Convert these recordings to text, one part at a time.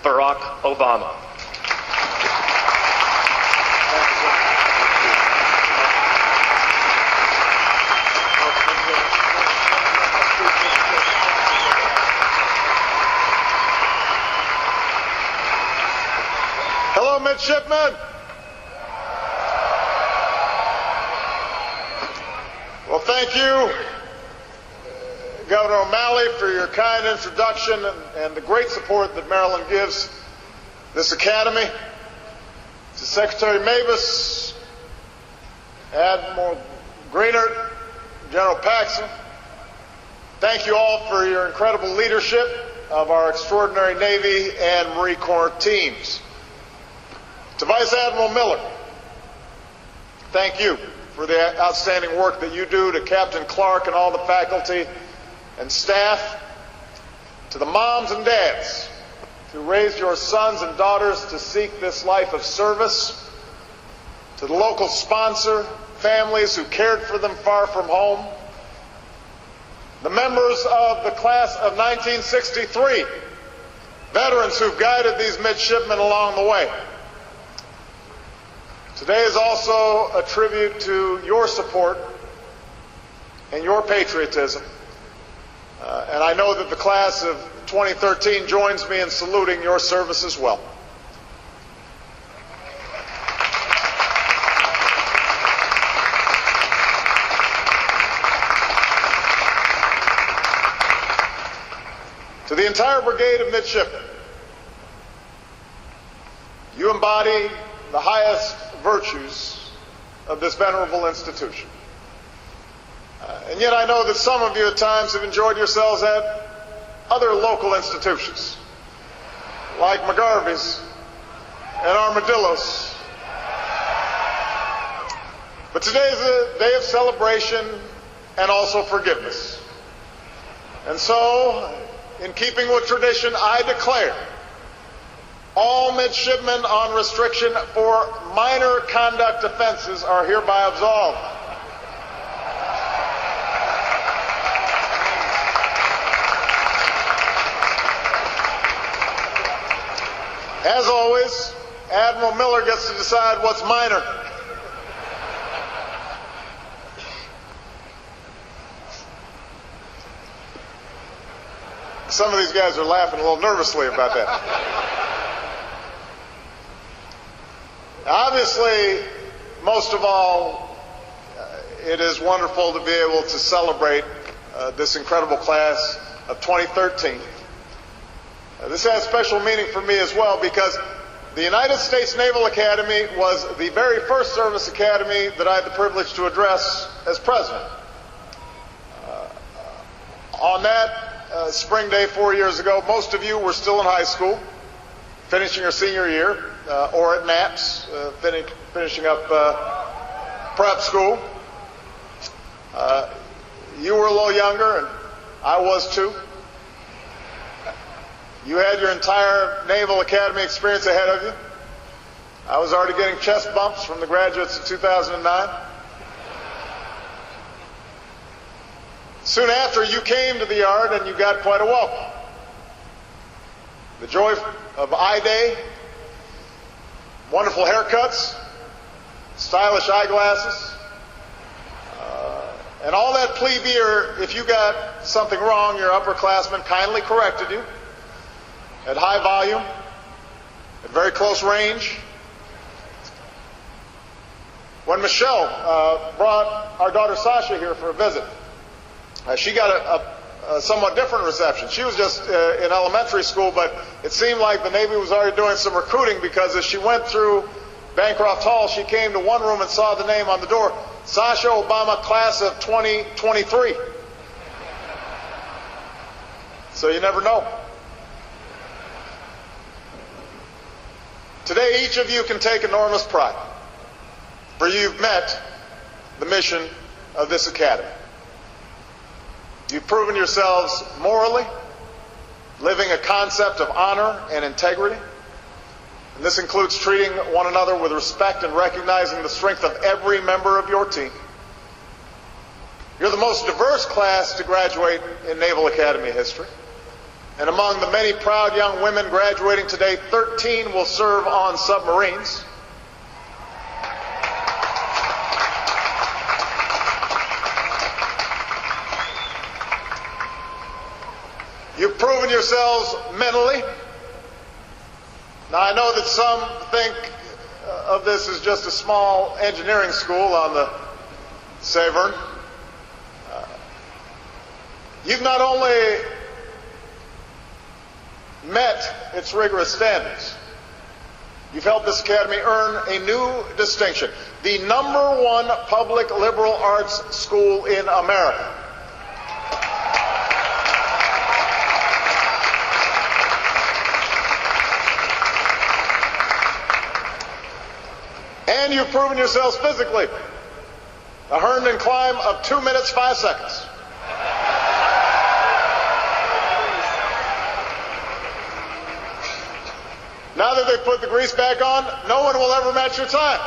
Barack Obama. Hello, midshipmen. Well, thank you, Governor O'Malley, for your kind introduction and the great support that Maryland gives this academy. To Secretary Mavis, Admiral Greenert, General Paxson, thank you all for your incredible leadership of our extraordinary Navy and Marine Corps teams. To Vice Admiral Miller, thank you for the outstanding work that you do. To Captain Clark and all the faculty and staff. To the moms and dads who raised your sons and daughters to seek this life of service. To the local sponsor families who cared for them far from home. The members of the class of 1963, veterans who've guided these midshipmen along the way. Today is also a tribute to your support and your patriotism. And I know that the class of 2013 joins me in saluting your service as well. To the entire brigade of midshipmen, you embody the highest virtues of this venerable institution. And yet I know that some of you at times have enjoyed yourselves at other local institutions, like McGarvey's and Armadillo's. But today is a day of celebration and also forgiveness. And so, in keeping with tradition, I declare all midshipmen on restriction for minor conduct offenses are hereby absolved. As always, Admiral Miller gets to decide what's minor. Some of these guys are laughing a little nervously about that. Obviously, most of all, it is wonderful to be able to celebrate this incredible class of 2013. This has special meaning for me as well because the United States Naval Academy was the very first service academy that I had the privilege to address as president. On that spring day 4 years ago, most of you were still in high school, finishing your senior year, or at NAPS, finishing up prep school. You were a little younger, and I was too. You had your entire Naval Academy experience ahead of you. I was already getting chest bumps from the graduates of 2009. Soon after, you came to the Yard and you got quite a welcome. The joy of I-Day, wonderful haircuts, stylish eyeglasses, and all that plebe-ear. If you got something wrong, your upperclassmen kindly corrected you at high volume, at very close range. When Michelle brought our daughter Sasha here for a visit, she got a somewhat different reception. She was just in elementary school, but it seemed like the Navy was already doing some recruiting because as she went through Bancroft Hall, she came to one room and saw the name on the door, Sasha Obama, class of 2023. So you never know. Today, each of you can take enormous pride, for you've met the mission of this academy. You've proven yourselves morally, living a concept of honor and integrity. And this includes treating one another with respect and recognizing the strength of every member of your team. You're the most diverse class to graduate in Naval Academy history. And among the many proud young women graduating today, 13 will serve on submarines. You've proven yourselves mentally. Now, I know that some think of this as just a small engineering school on the Severn. You've not only met its rigorous standards, you've helped this academy earn a new distinction, the #1 public liberal arts school in America. And you've proven yourselves physically. A Herndon climb of 2 minutes, 5 seconds. Now that they've put the grease back on, no one will ever match your time.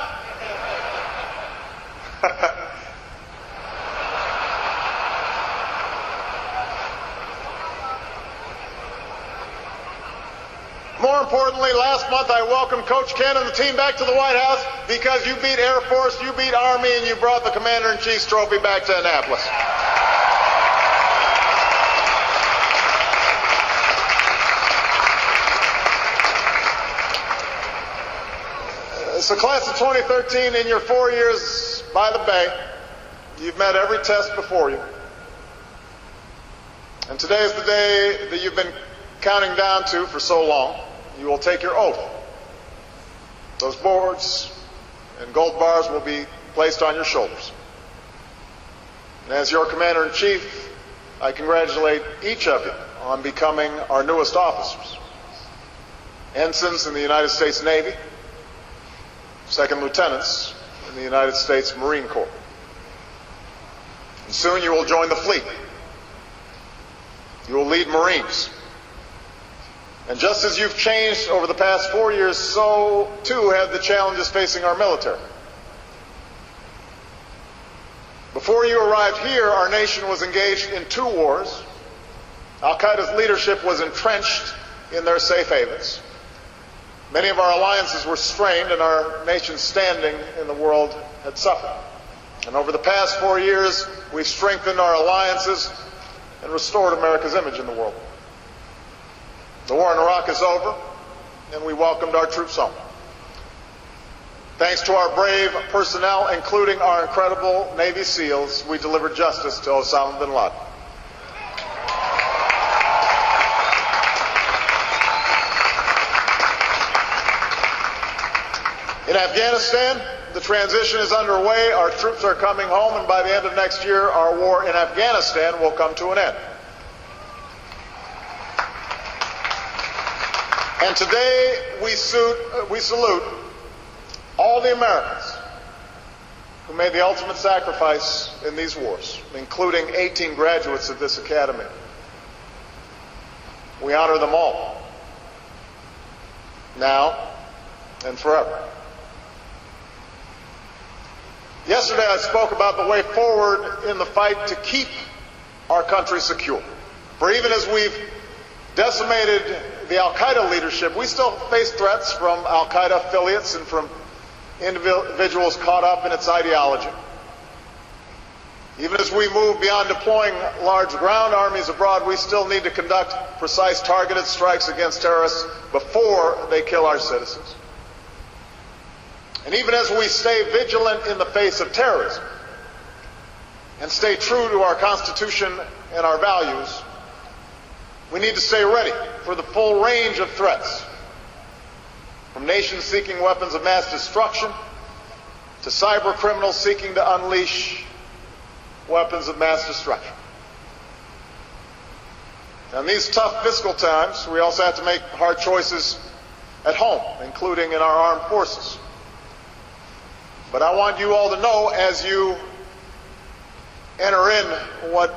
More importantly, last month I welcomed Coach Ken and the team back to the White House because you beat Air Force, you beat Army, and you brought the Commander-in-Chief's trophy back to Annapolis. It's the class of 2013. In your 4 years by the Bay, you've met every test before you. And today is the day that you've been counting down to for so long. You will take your oath. Those boards and gold bars will be placed on your shoulders. And as your Commander-in-Chief, I congratulate each of you on becoming our newest officers. Ensigns in the United States Navy, second lieutenants in the United States Marine Corps. And soon you will join the fleet. You will lead Marines. And just as you've changed over the past 4 years, so too have the challenges facing our military. Before you arrived here, our nation was engaged in 2 wars. Al-Qaeda's leadership was entrenched in their safe havens. Many of our alliances were strained, and our nation's standing in the world had suffered. And over the past 4 years, we've strengthened our alliances and restored America's image in the world. The war in Iraq is over, and we welcomed our troops home. Thanks to our brave personnel, including our incredible Navy SEALs, we delivered justice to Osama bin Laden. In Afghanistan, the transition is underway. Our troops are coming home, and by the end of next year, our war in Afghanistan will come to an end. And today, we salute all the Americans who made the ultimate sacrifice in these wars, including 18 graduates of this academy. We honor them all, now and forever. Yesterday, I spoke about the way forward in the fight to keep our country secure. For even as we've decimated the Al-Qaeda leadership, we still face threats from Al-Qaeda affiliates and from individuals caught up in its ideology. Even as we move beyond deploying large ground armies abroad, we still need to conduct precise targeted strikes against terrorists before they kill our citizens. And even as we stay vigilant in the face of terrorism and stay true to our Constitution and our values, we need to stay ready for the full range of threats, from nations seeking weapons of mass destruction to cyber criminals seeking to unleash weapons of mass destruction. Now, in these tough fiscal times, we also have to make hard choices at home, including in our armed forces. But I want you all to know, as you enter in what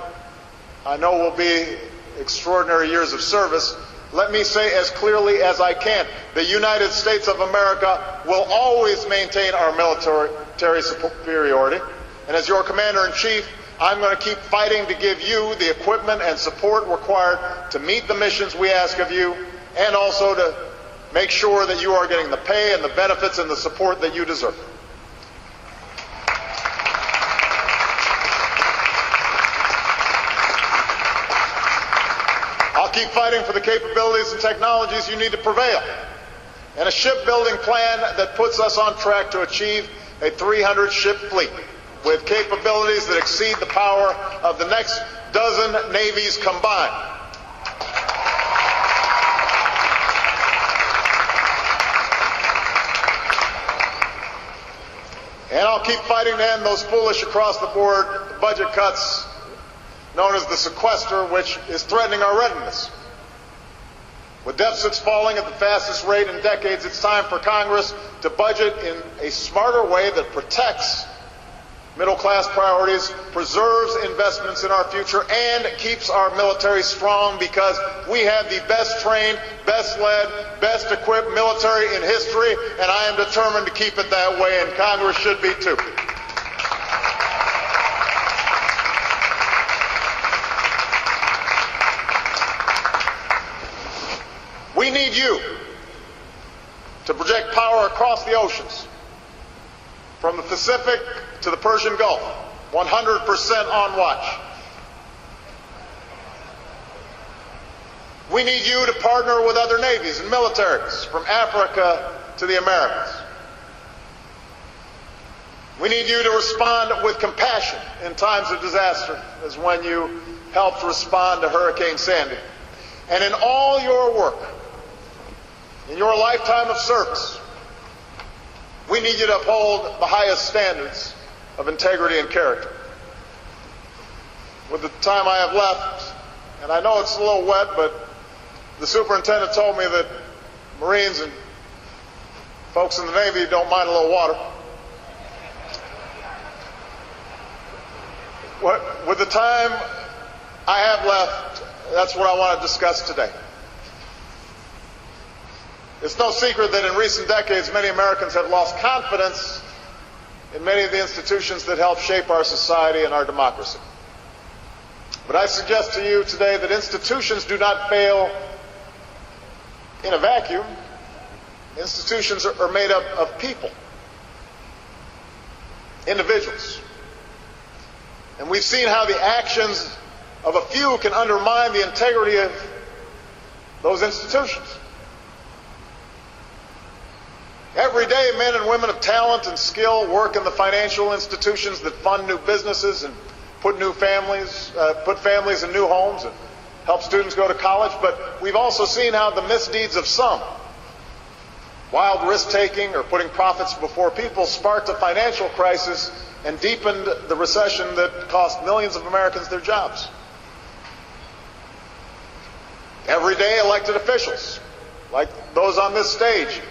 I know will be extraordinary years of service, let me say as clearly as I can, the United States of America will always maintain our military superiority. And as your Commander-in-Chief, I'm going to keep fighting to give you the equipment and support required to meet the missions we ask of you, and also to make sure that you are getting the pay and the benefits and the support that you deserve. I'll keep fighting for the capabilities and technologies you need to prevail, and a shipbuilding plan that puts us on track to achieve a 300-ship fleet with capabilities that exceed the power of the next dozen navies combined. And I'll keep fighting to end those foolish across-the-board budget cuts known as the sequester, which is threatening our readiness. With deficits falling at the fastest rate in decades, it's time for Congress to budget in a smarter way that protects middle-class priorities, preserves investments in our future, and keeps our military strong, because we have the best trained, best led, best equipped military in history, and I am determined to keep it that way, and Congress should be too. We need you to project power across the oceans, from the Pacific to the Persian Gulf, 100% on watch. We need you to partner with other navies and militaries from Africa to the Americas. We need you to respond with compassion in times of disaster, as when you helped respond to Hurricane Sandy. And in all your work, in your lifetime of service, we need you to uphold the highest standards of integrity and character. With the time I have left, and I know it's a little wet, but the superintendent told me that Marines and folks in the Navy don't mind a little water. With the time I have left, that's what I want to discuss today. It's no secret that in recent decades, many Americans have lost confidence in many of the institutions that help shape our society and our democracy. But I suggest to you today that institutions do not fail in a vacuum. Institutions are made up of people, individuals. And we've seen how the actions of a few can undermine the integrity of those institutions. Every day, men and women of talent and skill work in the financial institutions that fund new businesses and put families in new homes and help students go to college. But we've also seen how the misdeeds of some, wild risk-taking or putting profits before people, sparked a financial crisis and deepened the recession that cost millions of Americans their jobs. Every day, elected officials, like those on this stage,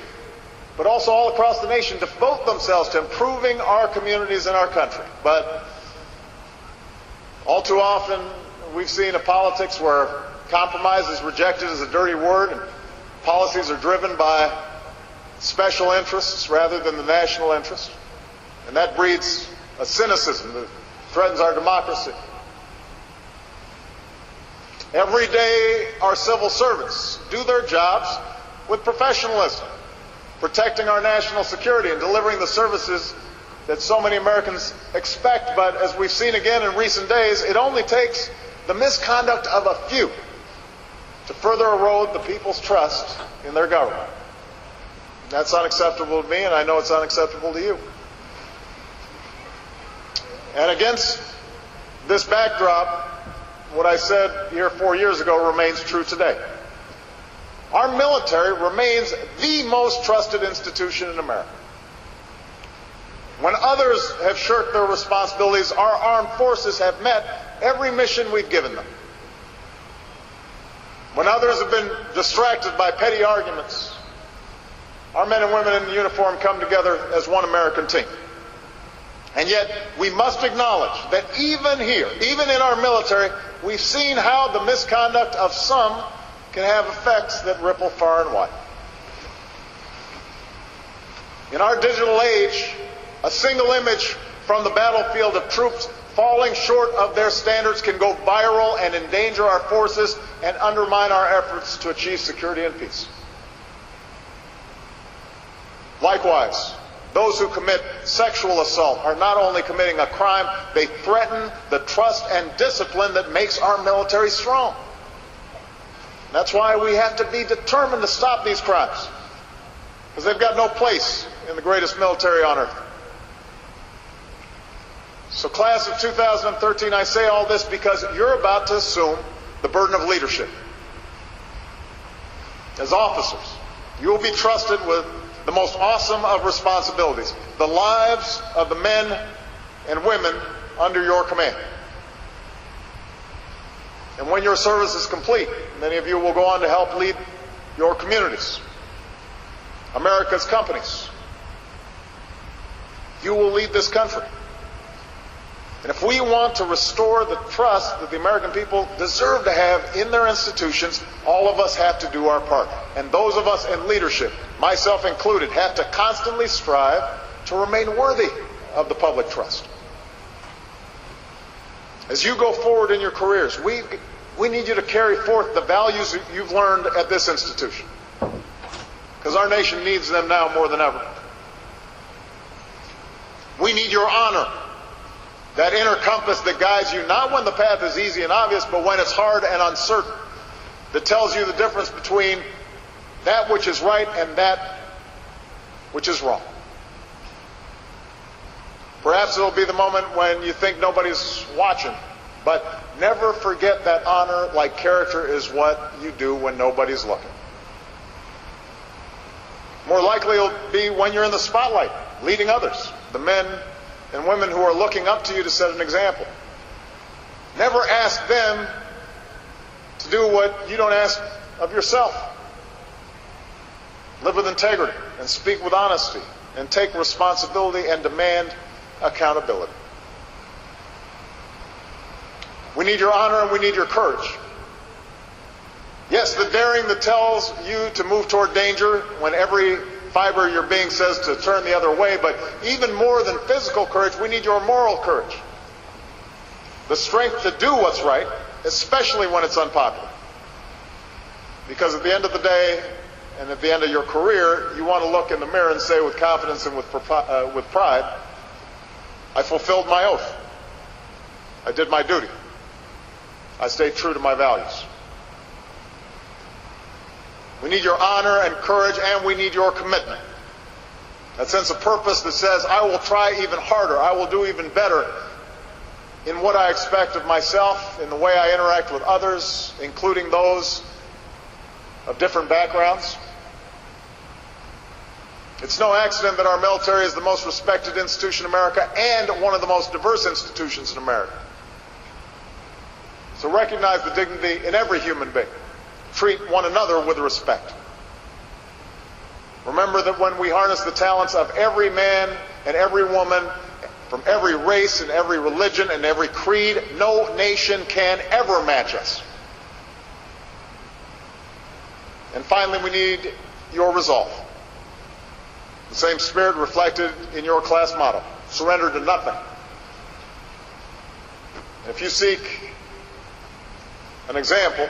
but also all across the nation, devote themselves to improving our communities and our country. But all too often, we've seen a politics where compromise is rejected as a dirty word, and policies are driven by special interests rather than the national interest. And that breeds a cynicism that threatens our democracy. Every day, our civil servants do their jobs with professionalism, protecting our national security and delivering the services that so many Americans expect. But as we've seen again in recent days, it only takes the misconduct of a few to further erode the people's trust in their government. That's unacceptable to me, and I know it's unacceptable to you. And against this backdrop, what I said here 4 years ago remains true today. Our military remains the most trusted institution in America. When others have shirked their responsibilities, our armed forces have met every mission we've given them. When others have been distracted by petty arguments, our men and women in uniform come together as one American team. And yet, we must acknowledge that even here, even in our military, we've seen how the misconduct of some can have effects that ripple far and wide. In our digital age, a single image from the battlefield of troops falling short of their standards can go viral and endanger our forces and undermine our efforts to achieve security and peace. Likewise, those who commit sexual assault are not only committing a crime, they threaten the trust and discipline that makes our military strong. That's why we have to be determined to stop these crimes, because they've got no place in the greatest military on earth. So class of 2013, I say all this because you're about to assume the burden of leadership. As officers, you will be trusted with the most awesome of responsibilities, the lives of the men and women under your command. And when your service is complete, many of you will go on to help lead your communities, America's companies. You will lead this country. And if we want to restore the trust that the American people deserve to have in their institutions, all of us have to do our part. And those of us in leadership, myself included, have to constantly strive to remain worthy of the public trust. As you go forward in your careers, we need you to carry forth the values that you've learned at this institution, because our nation needs them now more than ever. We need your honor, that inner compass that guides you not when the path is easy and obvious, but when it's hard and uncertain, that tells you the difference between that which is right and that which is wrong. Perhaps it'll be the moment when you think nobody's watching, but never forget that honor, like character, is what you do when nobody's looking. More likely it'll be when you're in the spotlight, leading others, the men and women who are looking up to you to set an example. Never ask them to do what you don't ask of yourself. Live with integrity and speak with honesty and take responsibility and demand accountability. We need your honor and we need your courage. Yes, the daring that tells you to move toward danger when every fiber of your being says to turn the other way, but even more than physical courage, we need your moral courage. The strength to do what's right, especially when it's unpopular. Because at the end of the day, and at the end of your career, you want to look in the mirror and say with confidence and with pride, I fulfilled my oath. I did my duty. I stayed true to my values. We need your honor and courage, and we need your commitment. That sense of purpose that says, I will try even harder, I will do even better in what I expect of myself, in the way I interact with others, including those of different backgrounds. It's no accident that our military is the most respected institution in America and one of the most diverse institutions in America. So recognize the dignity in every human being. Treat one another with respect. Remember that when we harness the talents of every man and every woman from every race and every religion and every creed, no nation can ever match us. And finally, we need your resolve. The same spirit reflected in your class motto, surrender to nothing. If you seek an example,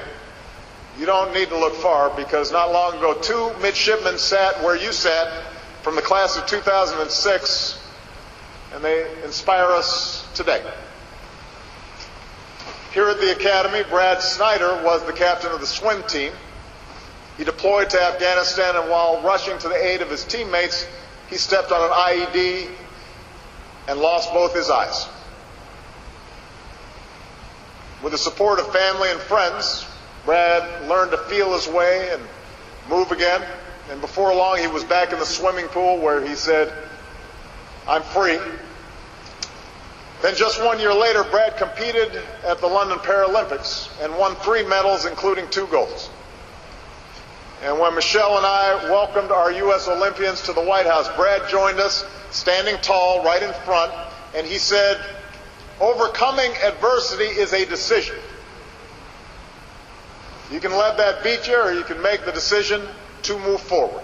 you don't need to look far, because not long ago, 2 midshipmen sat where you sat from the class of 2006, and they inspire us today. Here at the Academy, Brad Snyder was the captain of the swim team. He deployed to Afghanistan, and while rushing to the aid of his teammates, he stepped on an IED and lost both his eyes. With the support of family and friends, Brad learned to feel his way and move again, and before long he was back in the swimming pool where he said, I'm free. Then just 1 year later, Brad competed at the London Paralympics and won 3 medals, including 2 golds. And when Michelle and I welcomed our U.S. Olympians to the White House, Brad joined us, standing tall right in front, and he said, overcoming adversity is a decision. You can let that beat you, or you can make the decision to move forward.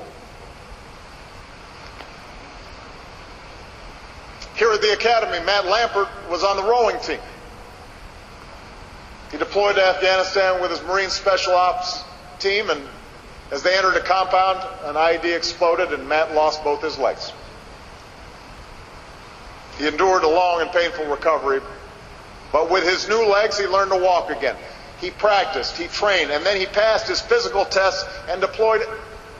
Here at the Academy, Matt Lampert was on the rowing team. He deployed to Afghanistan with his Marine Special Ops team, and as they entered a compound, an IED exploded and Matt lost both his legs. He endured a long and painful recovery, but with his new legs, he learned to walk again. He practiced, he trained, and then he passed his physical tests and deployed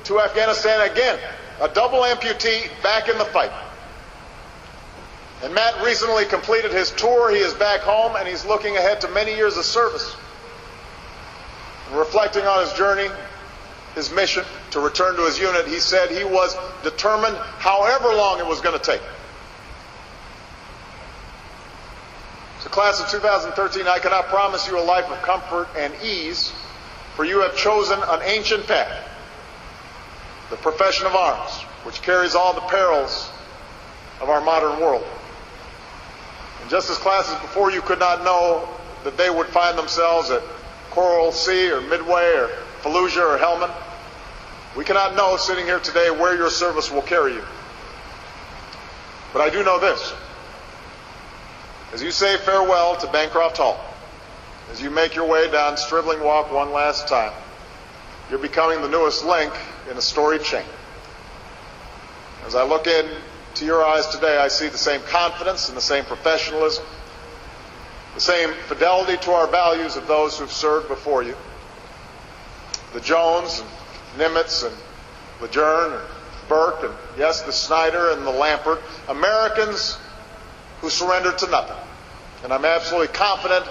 to Afghanistan again, a double amputee back in the fight. And Matt recently completed his tour. He is back home, and he's looking ahead to many years of service. And reflecting on his journey, his mission to return to his unit, he said he was determined however long it was going to take. So class of 2013, I cannot promise you a life of comfort and ease, for you have chosen an ancient path, the profession of arms, which carries all the perils of our modern world. And just as classes before you could not know that they would find themselves at Coral Sea or Midway or Fallujah or Helmand, we cannot know sitting here today where your service will carry you. But I do know this. As you say farewell to Bancroft Hall, as you make your way down Stribling Walk one last time, you're becoming the newest link in a storied chain. As I look into your eyes today, I see the same confidence and the same professionalism, the same fidelity to our values of those who've served before you. The Jones and Nimitz and Lejeune and Burke and, yes, the Snyder and the Lampert, Americans who surrendered to nothing. And I'm absolutely confident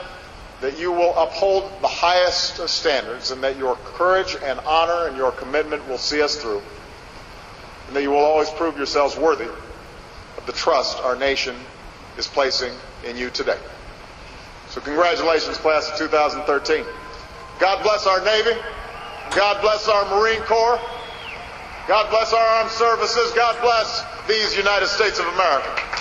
that you will uphold the highest of standards and that your courage and honor and your commitment will see us through, and that you will always prove yourselves worthy of the trust our nation is placing in you today. So congratulations, class of 2013. God bless our Navy. God bless our Marine Corps. God bless our armed services. God bless these United States of America.